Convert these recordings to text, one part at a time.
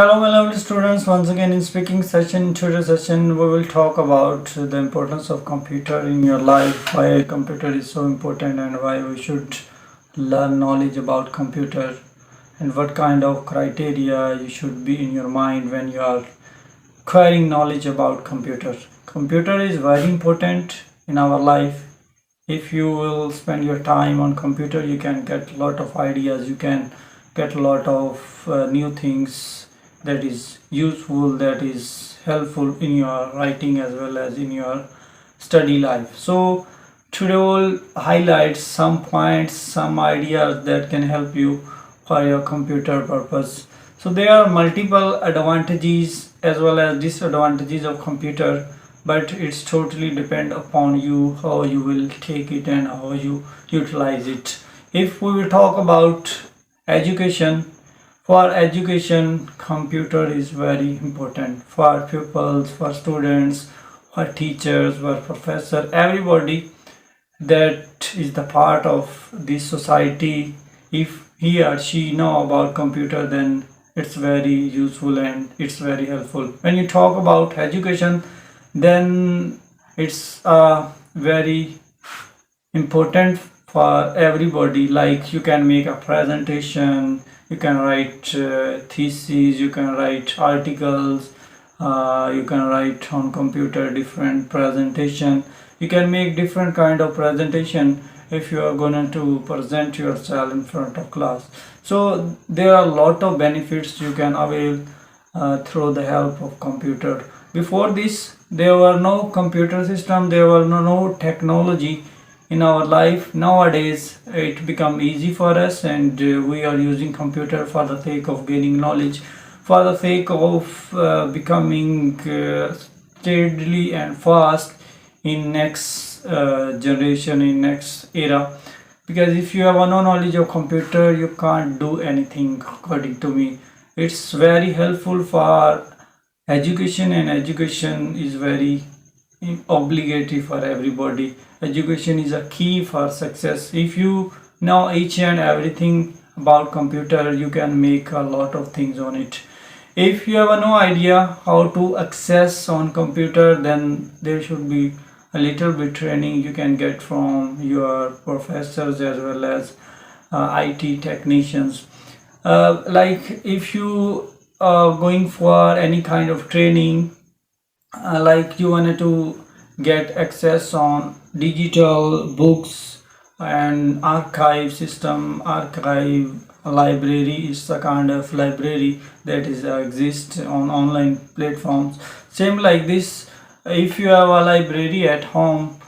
Hello, my lovely students. Once again, in speaking session, today's session, we will talk about the importance of computer in your life, why a computer is so important, and why we should learn knowledge about computer, and what kind of criteria you should be in your mind when you are acquiring knowledge about computer. Computer is very important in our life. If you will spend your time on computer, you can get a lot of ideas, you can get a lot of new things that is useful, that is helpful in your writing as well as in your study life. So today we'll highlight some points, some ideas that can help you for your computer purpose. So there are multiple advantages as well as disadvantages of computer, but it's totally depend upon you how you will take it and how you utilize it. If we will talk about education, for education computer is very important for pupils, for students, for teachers, for professor, everybody that is the part of this society. If he or she know about computer, then it's very useful and it's very helpful. When you talk about education, then it's very important for everybody. Like you can make a presentation, you can write theses, you can write articles, you can write on computer different presentation, you can make different kind of presentation if you are going to present yourself in front of class. So there are a lot of benefits you can avail through the help of computer. Before this, there were no computer system, there were no technology in our life. Nowadays it become easy for us, and we are using computer for the sake of gaining knowledge, for the sake of becoming steadily and fast in next generation, in next era. Because if you have no knowledge of computer, you can't do anything, according to me. It's very helpful for education, and education is very obligatory for everybody. Education is a key for success. If you know each and everything about computer, you can make a lot of things on it. If you have no idea how to access on computer, then there should be a little bit training you can get from your professors as well as IT technicians. Like if you are going for any kind of training, like you wanted to get access on digital books and archive system. Archive library is a kind of library that is exists on online platforms. Same like this, if you have a library at home,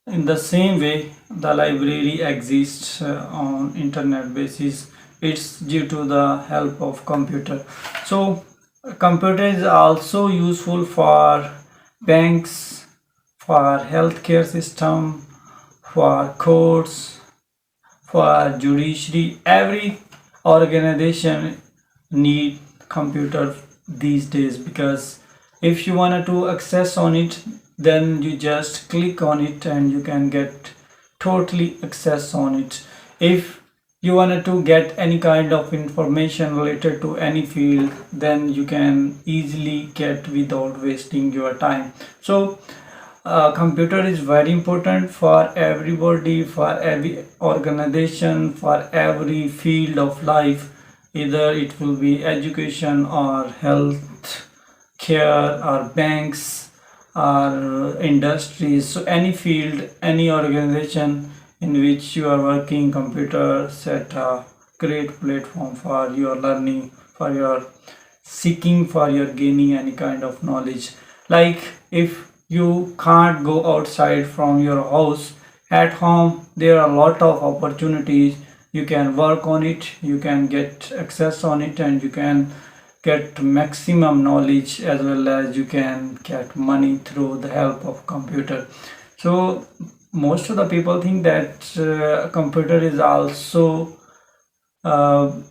in the same way the library exists on internet basis. It's due to the help of computer. So computer is also useful for banks, for healthcare system, for courts, for judiciary. Every organization need computer these days, because if you wanted to access on it, then you just click on it and you can get totally access on it. If you wanted to get any kind of information related to any field, then you can easily get without wasting your time. So computer is very important for everybody, for every organization, for every field of life. Either it will be education or health care or banks or industries. So any field, any organization in which you are working, computer set a great platform for your learning, for your seeking, for your gaining any kind of knowledge. Like if you can't go outside from your house, at home there are a lot of opportunities. You can work on it, you can get access on it, and you can get maximum knowledge as well as you can get money through the help of computer. So most of the people think that computer is also uh,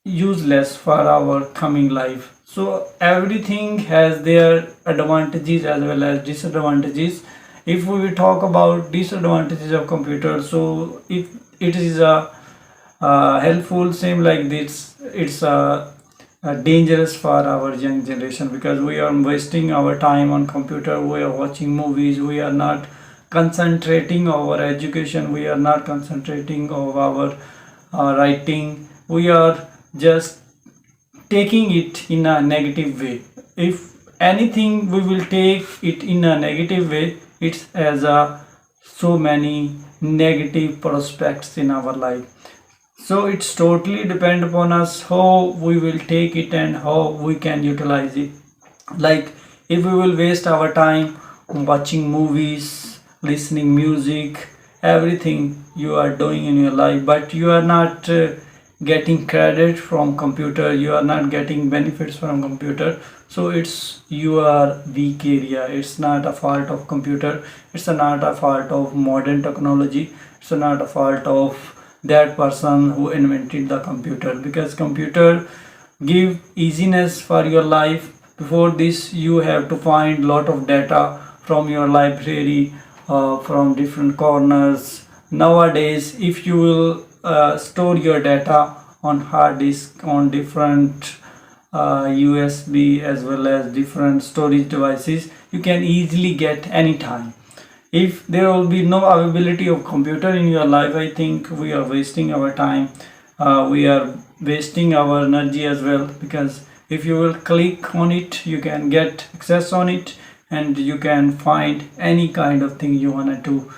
useless for our coming life. So everything has their advantages as well as disadvantages. If we will talk about disadvantages of computer, so if it is a helpful, same like this, it's a dangerous for our young generation, because we are wasting our time on computer, we are watching movies, we are not concentrating our education, we are not concentrating of our writing, we are just taking it in a negative way. If anything we will take it in a negative way, it's as a so many negative prospects in our life. So it's totally depend upon us how we will take it and how we can utilize it. Like, if we will waste our time watching movies, listening music, everything you are doing in your life, but you are not getting credit from computer, you are not getting benefits from computer, so it's your weak area. It's not a fault of computer, it's not a fault of modern technology, it's not a fault of that person who invented the computer, because computer give easiness for your life. Before this you have to find lot of data from your library, from different corners. Nowadays if you will store your data on hard disk, on different USB as well as different storage devices, you can easily get anytime. If there will be no availability of computer in your life, I think we are wasting our time, we are wasting our energy as well, because if you will click on it you can get access on it, and you can find any kind of thing you wanted to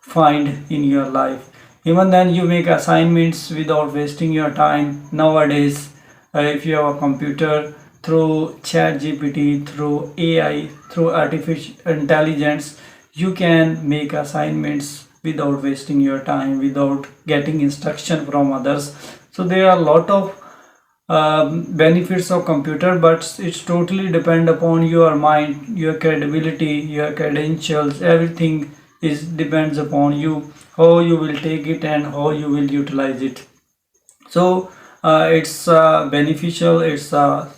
find in your life. Even then you make assignments without wasting your time nowadays. If you have a computer, through chat gpt, through AI, through artificial intelligence, you can make assignments without wasting your time, without getting instruction from others. So there are a lot of benefits of computer, but it's totally depend upon your mind, your credibility, your credentials, everything is depends upon you, how you will take it and how you will utilize it. So it's beneficial, it's a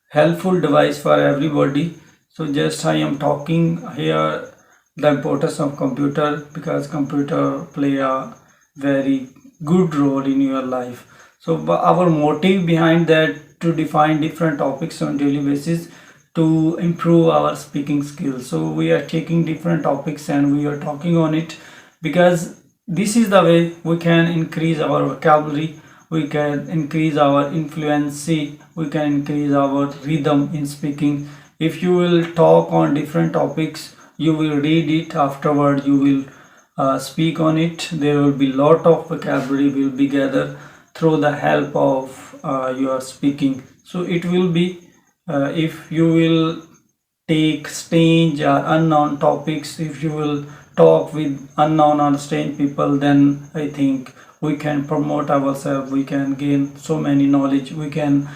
helpful device for everybody. So just I am talking here the importance of computer, because computer play a very good role in your life. So our motive behind that, to define different topics on daily basis to improve our speaking skills. So we are taking different topics and we are talking on it, because this is the way we can increase our vocabulary, we can increase our influency, we can increase our rhythm in speaking. If you will talk on different topics, you will read it, afterward you will speak on it, there will be lot of vocabulary will be gathered through the help of your speaking. So it will be, if you will take strange or unknown topics, if you will talk with unknown or strange people, then I think we can promote ourselves, we can gain so many knowledge, we can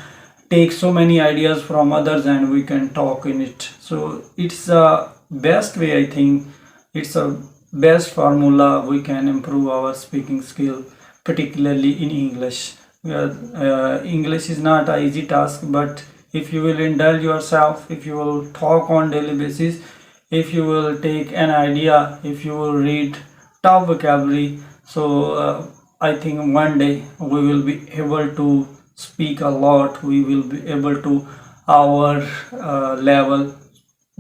take so many ideas from others and we can talk in it. So it's a best way, I think it's a best formula, we can improve our speaking skill, particularly in English. English is not an easy task, but if you will indulge yourself, if you will talk on daily basis, if you will take an idea, if you will read top vocabulary, so I think one day we will be able to speak a lot, we will be able to our level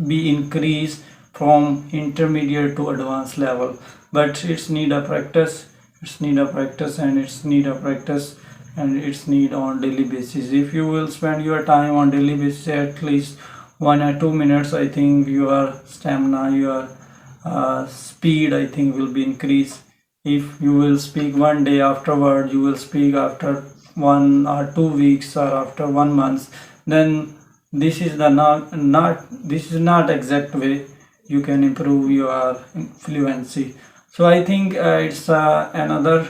be increased from intermediate to advanced level. But it's need a practice, it's need a practice, and it's need a practice, and it's need on daily basis. If you will spend your time on daily basis at least 1 or 2 minutes, I think your stamina, your speed, I think will be increased. If you will speak one day, afterward you will speak after 1 or 2 weeks or after 1 month, then this is the not this is not exact way you can improve your fluency. So I think it's another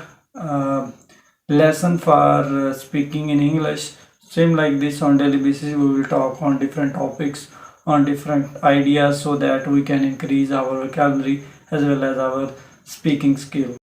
lesson for speaking in English. Same like this, on daily basis we will talk on different topics, on different ideas, so that we can increase our vocabulary as well as our speaking skill.